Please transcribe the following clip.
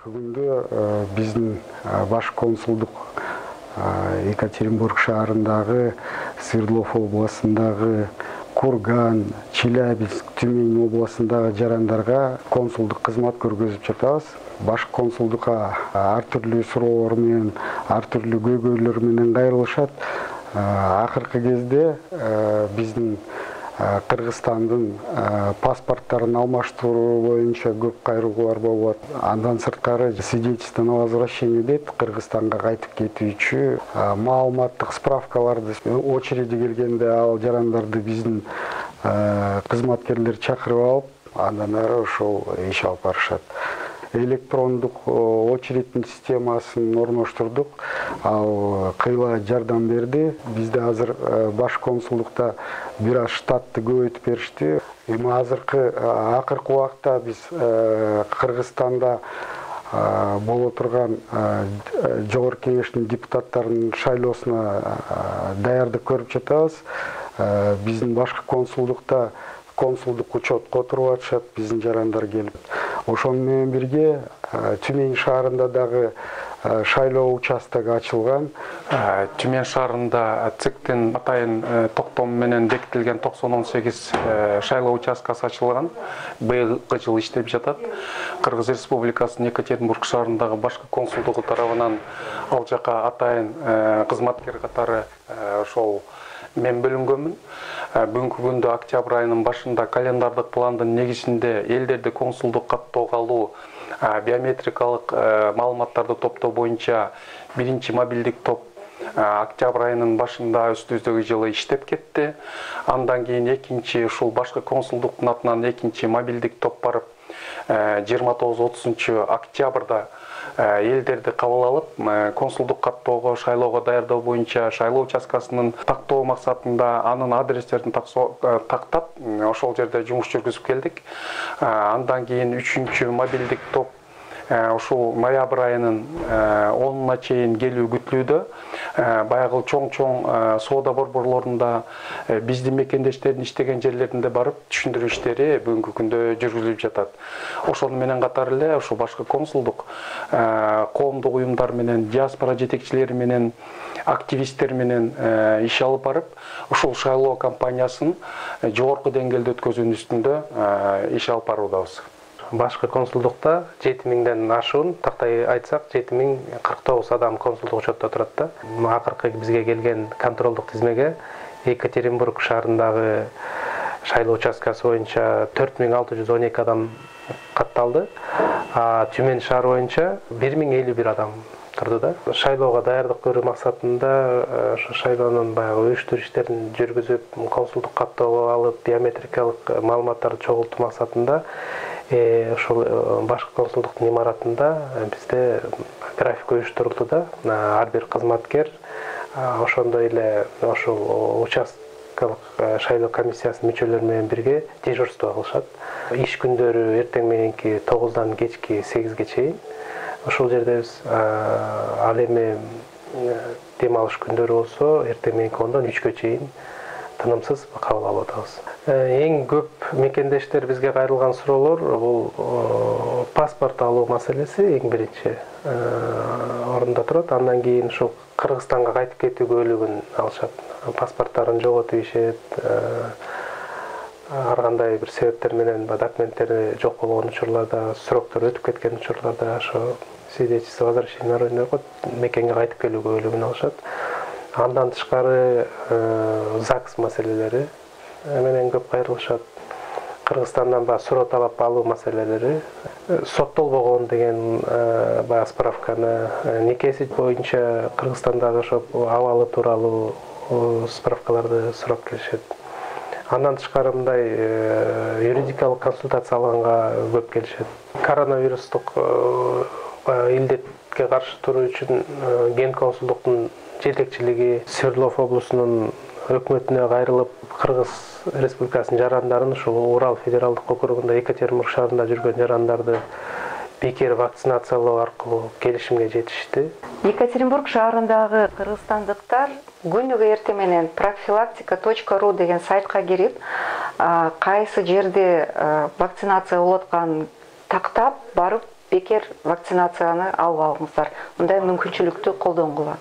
Бүгүнкү күндө биздин баш консулдук Екатеринбург шаарындагы, Свердлов областындагы, Курган, Челябинск, Тюмень областындагы жарандарга консулдук кызмат көргөзүп жатабыз. Баш консулдукка ар түрлүү суроолор менен, ар түрлүү көйгөйлөр менен кайрылышат. Акыркы кезде биздин Кыргызстандын паспорттарын алмаштыруу боюнча көп кайрылуулар болуп атат. Андан сырткары свидетельство на возвращение дейт, Кыргызстанга кайтып кетүүчү маалыматтык справкаларды очереди келгенде ал жарандарды биздин кызматкерлер чакырып алып, андан ары ошол иш алып барышат. Электрондук очередтин системасын орноштурдук. Ал кыйла жардам берди. Бизде азыр баш консулдукта бир аз штатты көбөйтүп беришти. Эми акыркы убакта биз Кыргызстанда боло турган жогорку кеңештин депутаттарынын шайлоосуна даярдык көрүп жатабыз. Биздин башкы консулдукта консулдук учетко отуруп атышат, биздин жарандар келип. Ошону менен бирге Тюмень шаарында дагы шайлоо участогу ачылган. Тюмень шаарында ЦИКтин атайын токтому менен бекитилген 918 шайлоо участкасы ачылган. Быйылкы жыл иштеп жатат. Кыргыз Республикасынын Екатеринбург шаарындагы башкы консулдугу тарабынан ал жака атайын кызматкер катары ошол мен бөлүнгөнмүн. Бүгүнкү күндө октябрь айынын башында календардык пландын негизинде элдерди консулдук каттоого алуу, биометрикалык маалыматтарды топтоо боюнча биринчи мобилдик топ октябрь айынын башында үстүбүздөгү жылы иштеп кетти. Андан кийин экинчи ушул башкы консулдуктун атынан экинчи мобилдик топ барып 29-30 октябрда элдерди кабыл алып, консулдук каттоого, шайлоого даярдоо боюнча шайлоо участкасынын тактоо максатында анын адрестерин тактап, ошол жерде жумуш жүргүзүп келдик. Андан кийин 3-чү мобилдик топ ушул ноябрь айынын 10-на чейин келүү күтүлүүдө. Баягы чоң соода борборлорунда биздин мекендештердин иштеген жерлеринде барып түшүндүрүү иштери бүгүнкү күндө жүргүзүлүп жатат. Ошону менен катары эле ушул башкы консулдук коомдук уюмдар менен, диаспора жетекчилери менен, активисттер менен иш алып барып, ушул шайлоо кампаниясын жогорку деңгээлде өткөзүүнүн үстүндө иш алып баруудабыз. Башкы консулдукта 7000ден ашуун, тактай айтсак 7049 адам консулдук учетто турат да. Акыркы бизге келген контролдук тизмеге Екатеринбург шаарындагы шайлоо участкасы боюнча 4612 адам катталды. Тюмень шаары боюнча 1051 адам турду да. Шайлоого даярдык көрүү максатында ошо шайлоонун баягы уюштуруу иштерин жүргүзүп, консулдук каттоого алып, биометрикалык маалыматтарды чогултуу максатында ошол башкы консулдуктун имаратында бизде график уюштурулду да. Ар бир кызматкер ошондой эле ошол участкалык шайлоо комиссиясынын мүчөлөрү менен бирге дежурство кылышат. Иш күндөрү эртең мененки 9-дан кечки 8-ге чейин ошол жерде биз ал эми дем алыш күндөрү болсо эртең мененки 10-дан 3-кө чейин тынымсыз кабыл алып атабыз. Эң көп мекендештер бизге кайрылган суроолор бул паспорт алуу маселеси эң биринчи орунда турат. Андан кийин ушул Кыргызстанга кайтып кетүү көйлөгүн алышат. Паспорттарын жоготуп ишет, ар кандай бир себептер менен документтери жок болгон учурларда, сроктор өтүп кеткен учурларда ошо свидетельство возвращения на родину мекенге кайтып келүү көйлөгүн алышат. Андан тышкары ЗАГС маселелери менен көп кайрылышат. Кыргызстандан суроо талап алуу маселелери, соттолбогон деген баягы справканы, никеси боюнча Кыргызстандагы ошо абалы тууралуу справкаларды сурап келишет. Андан тышкары мындай юридикалык консультация алганга көп келишет. Коронавирустук илдетке каршы туруу үчүн ген консулдуктун жетекчилиги Свердлов облусунун өкмөтүнө кайрылып, Кыргыз Республикасынын жарандарын ушул Урал федералдык округунда Екатеринбург шаарында жүргөн жарандарды бекер вакцинациялоо аркылуу келишимге жетишти. Екатеринбург шаарындагы кыргызстандыктар күнүгө эртең менен профилактика.ру деген сайтка кирип, кайсы жерде вакцинация болуп атканын тактап барып бекер вакцинацияны алып алыңыздар. Мындай мүмкүнчүлүктү колдонгула.